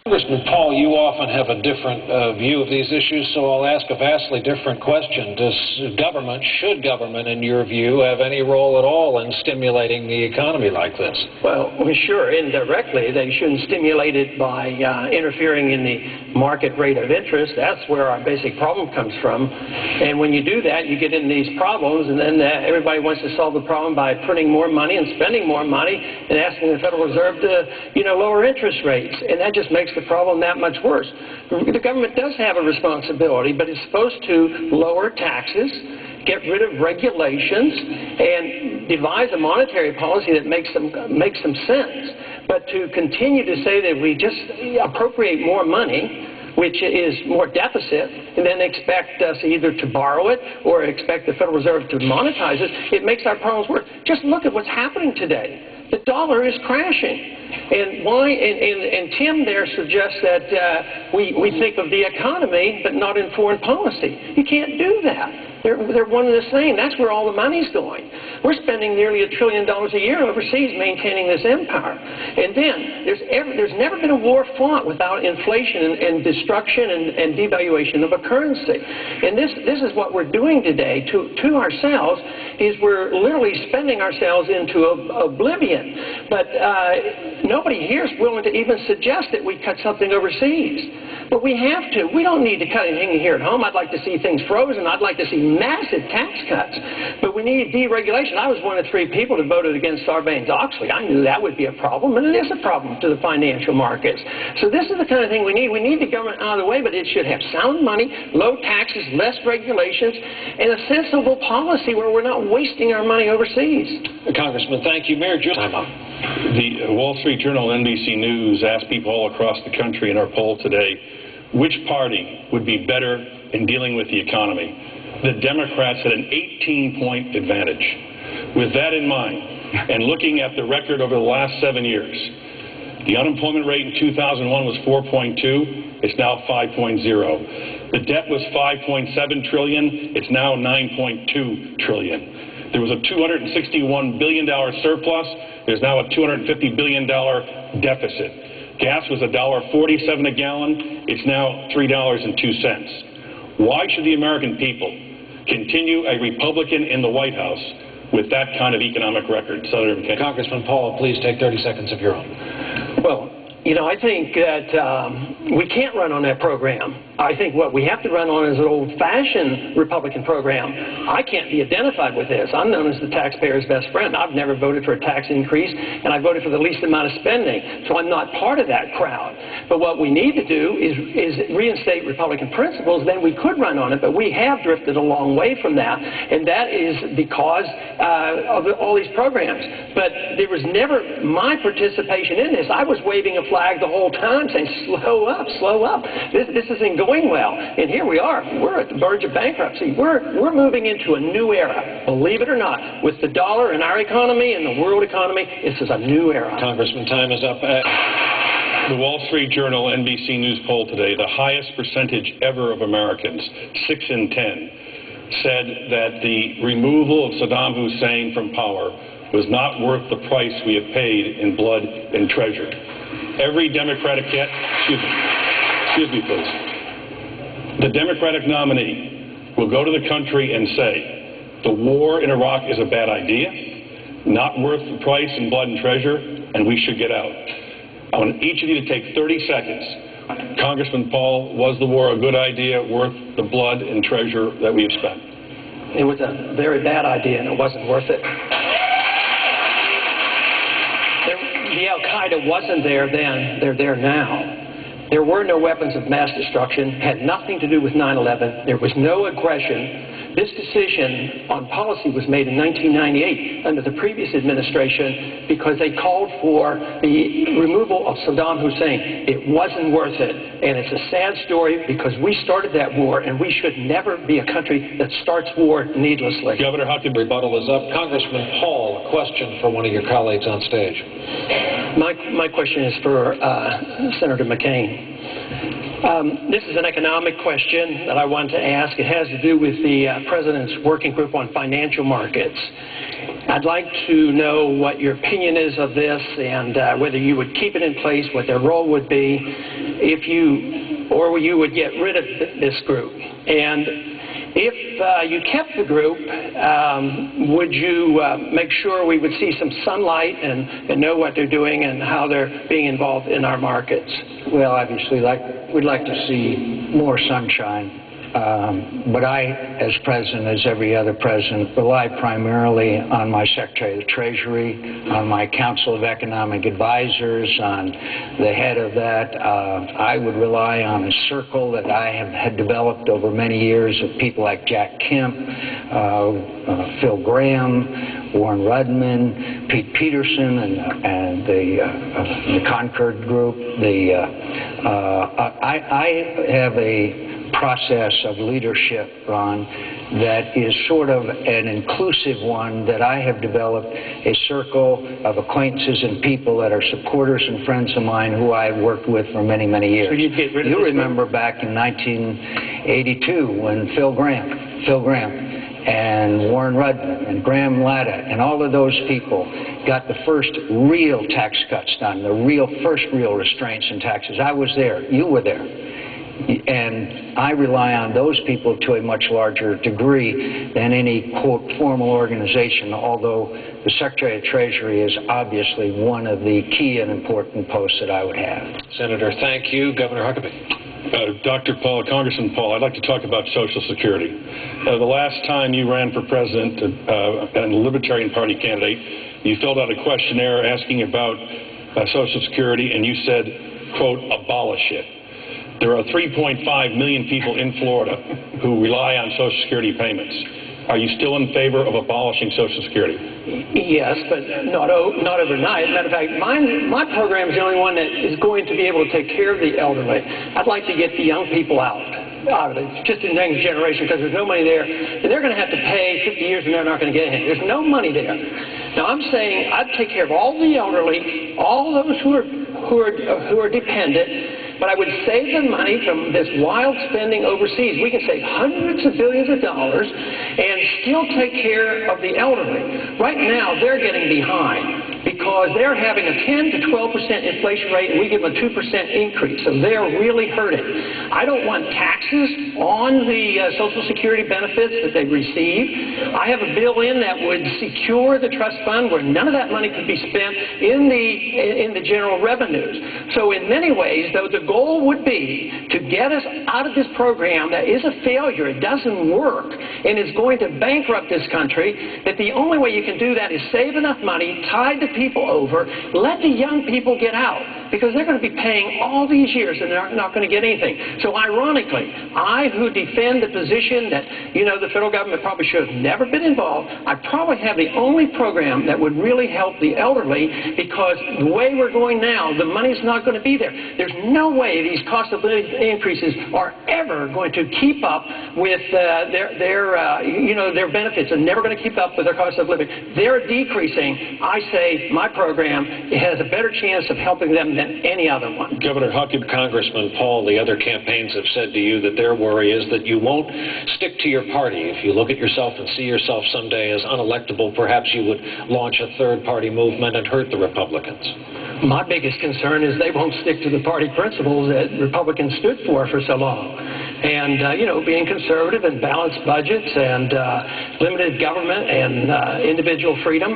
Congressman Paul, you often have a different view of these issues, so I'll ask a vastly different question. Should government, in your view, have any role at all in stimulating the economy like this? Well, sure, indirectly. They shouldn't stimulate it by interfering in the market rate of interest. That's where our basic problem comes from. And when you do that, you get into these problems, and then everybody wants to solve the problem by printing more money and spending more money and asking the Federal Reserve to, lower interest rates. And that just makes the problem that much worse. The government does have a responsibility, but it's supposed to lower taxes, get rid of regulations, and devise a monetary policy that makes some sense. But to continue to say that we just appropriate more money, which is more deficit, and then expect us either to borrow it or expect the Federal Reserve to monetize it, it makes our problems worse. Just look at what's happening today. The dollar is crashing. And why? And Tim there suggests that we think of the economy but not in foreign policy. You can't do that. They're one and the same. That's where all the money's going. We're spending nearly $1 trillion a year overseas maintaining this empire. And then there's never been a war fought without inflation and destruction and devaluation of a currency. And this is what we're doing today to ourselves, is we're literally spending ourselves into oblivion. But nobody here is willing to even suggest that we cut something overseas. But we have to. We don't need to cut anything here at home. I'd like to see things frozen. I'd like to see massive tax cuts. But we need deregulation. I was one of 3 people that voted against Sarbanes-Oxley. I knew that would be a problem, and it is a problem to the financial markets. So this is the kind of thing we need. We need the government out of the way, but it should have sound money, low taxes, less regulations, and a sensible policy where we're not wasting our money overseas. Congressman, thank you. Mayor Julian. Time up. The Wall Street Journal and NBC News asked people all across the country in our poll today, which party would be better in dealing with the economy? The Democrats had an 18-point advantage. With that in mind, and looking at the record over the last 7 years, the unemployment rate in 2001 was 4.2. It's now 5.0. The debt was $5.7 trillion. It's now $9.2 trillion. There was a $261 billion surplus. There's now a $250 billion deficit. Gas was $1.47 a gallon. It's now $3.02. Why should the American people continue a Republican in the White House with that kind of economic record? Senator McCain. Congressman Paul, please take 30 seconds of your own. Well, I think that we can't run on that program. I think what we have to run on is an old-fashioned Republican program. I can't be identified with this. I'm known as the taxpayer's best friend. I've never voted for a tax increase, and I voted for the least amount of spending, so I'm not part of that crowd. But what we need to do is reinstate Republican principles. Then we could run on it, but we have drifted a long way from that, and that is because of all these programs. But there was never my participation in this. I was waving a flag the whole time saying, slow up, slow up. This isn't going well. And here we are. We're at the verge of bankruptcy. We're moving into a new era, believe it or not. With the dollar in our economy and the world economy, this is a new era. Congressman, time is up. The Wall Street Journal NBC News poll today, the highest percentage ever of Americans, 6 in 10, said that the removal of Saddam Hussein from power was not worth the price we have paid in blood and treasure. Every Democratic excuse me please. The Democratic nominee will go to the country and say, the war in Iraq is a bad idea, not worth the price in blood and treasure, and we should get out. I want each of you to take 30 seconds. Congressman Paul, was the war a good idea, worth the blood and treasure that we have spent? It was a very bad idea, and it wasn't worth it. The Al-Qaeda wasn't there then. They're there now. There were no weapons of mass destruction, had nothing to do with 9/11. There was no aggression. This decision on policy was made in 1998 under the previous administration because they called for the removal of Saddam Hussein. It wasn't worth it. And it's a sad story because we started that war, and we should never be a country that starts war needlessly. Governor Huckabee, rebuttal is up. Congressman Paul, a question for one of your colleagues on stage. My question is for Senator McCain. This is an economic question that I want to ask. It has to do with the President's Working Group on Financial Markets. I'd like to know what your opinion is of this and whether you would keep it in place, what their role would be, or you would get rid of this group. And if you kept the group, would you make sure we would see some sunlight and know what they're doing and how they're being involved in our markets? Well, obviously, we'd like to see more sunshine. But I, as president, as every other president, rely primarily on my Secretary of the Treasury, on my Council of Economic Advisors, on the head of that. I would rely on a circle that I have had developed over many years of people like Jack Kemp, Phil Graham, Warren Rudman, Pete Peterson, and the Concord Group. I have a process of leadership, Ron, that is sort of an inclusive one that I have developed, a circle of acquaintances and people that are supporters and friends of mine who I've worked with for many, many years. So you'd get rid of You remember back in 1982 when Phil Graham and Warren Rudman and Graham Latta and all of those people got the first real tax cuts done, the first real restraints in taxes. I was there. You were there. And I rely on those people to a much larger degree than any, quote, formal organization, although the Secretary of Treasury is obviously one of the key and important posts that I would have. Senator, thank you. Governor Huckabee. Dr. Paul, Congressman Paul, I'd like to talk about Social Security. The last time you ran for president and a Libertarian Party candidate, you filled out a questionnaire asking about Social Security, and you said, quote, abolish it. There are 3.5 million people in Florida who rely on Social Security payments. Are you still in favor of abolishing Social Security? Yes, but not overnight. Matter of fact, my program is the only one that is going to be able to take care of the elderly. I'd like to get the young people out of it, just in the next generation, because there's no money there. And they're going to have to pay 50 years and they're not going to get anything. There's no money there. Now, I'm saying I'd take care of all the elderly, all those who are dependent, but I would save the money from this wild spending overseas. We can save hundreds of billions of dollars and still take care of the elderly. Right now, they're getting behind because they're having a 10 to 12% inflation rate, and we give them a 2% increase. So they're really hurting. I don't want taxes on the Social Security benefits that they receive. I have a bill in that would secure the trust fund where none of that money could be spent in the general revenues. So in many ways, though, the goal would be to get us out of this program that is a failure. It doesn't work and is going to bankrupt this country, that the only way you can do that is save enough money, tide the people over, let the young people get out, because they're going to be paying all these years and they're not going to get anything. So ironically, I who defend the position that, the federal government probably should have never been involved, I probably have the only program that would really help the elderly, because the way we're going now, the money's not going to be there. There's no way these cost of living increases are ever going to keep up with their benefits. Are never going to keep up with their cost of living. They're decreasing. I say my program has a better chance of helping them than any other one. Governor Huckabee, Congressman Paul, the other campaigns have said to you that their worry is that you won't stick to your party. If you look at yourself and see yourself someday as unelectable, perhaps you would launch a third-party movement and hurt the Republicans. My biggest concern is they won't stick to the party principles that Republicans stood for so long. And, being conservative and balanced budgets and limited government and individual freedom.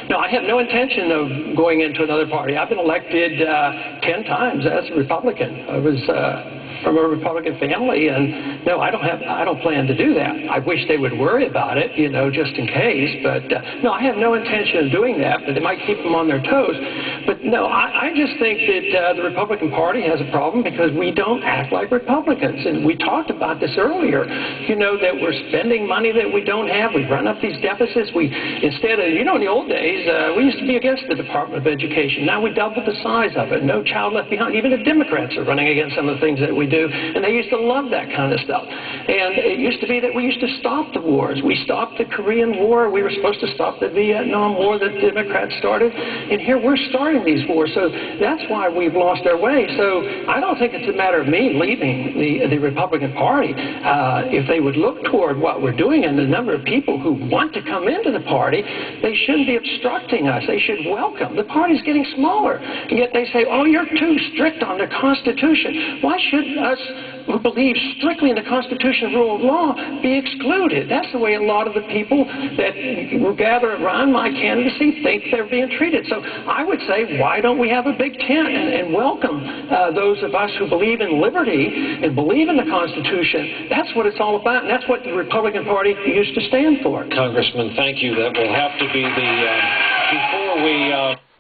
No, I have no intention of going into another party. I've been elected 10 times as a Republican. I was from a Republican family, and no, I don't plan to do that. I wish they would worry about it, just in case. But no, I have no intention of doing that, but it might keep them on their toes. But no, I just think that the Republican Party has a problem because we don't act like Republicans. And we talked about this earlier, that we're spending money that we don't have. We run up these deficits. Instead of, in the old days, we used to be against the Department of Education. Now we doubled the size of it. No child left behind. Even the Democrats are running against some of the things that we do, and they used to love that kind of stuff. And it used to be that we used to stop the wars. We stopped the Korean War. We were supposed to stop the Vietnam War that the Democrats started, and here we're starting these wars. So that's why we've lost our way. So I don't think it's a matter of me leaving the Republican Republican Party, if they would look toward what we're doing and the number of people who want to come into the party, they shouldn't be obstructing us. They should welcome. The party's getting smaller, and yet they say, oh, you're too strict on the Constitution. Why should us who believe strictly in the Constitution and rule of law be excluded? That's the way a lot of the people that will gather around my candidacy think they're being treated. So I would say, why don't we have a big tent and welcome those of us who believe in liberty and believe in the Constitution? That's what it's all about, and that's what the Republican Party used to stand for. Congressman, thank you. That will have to be the, before we...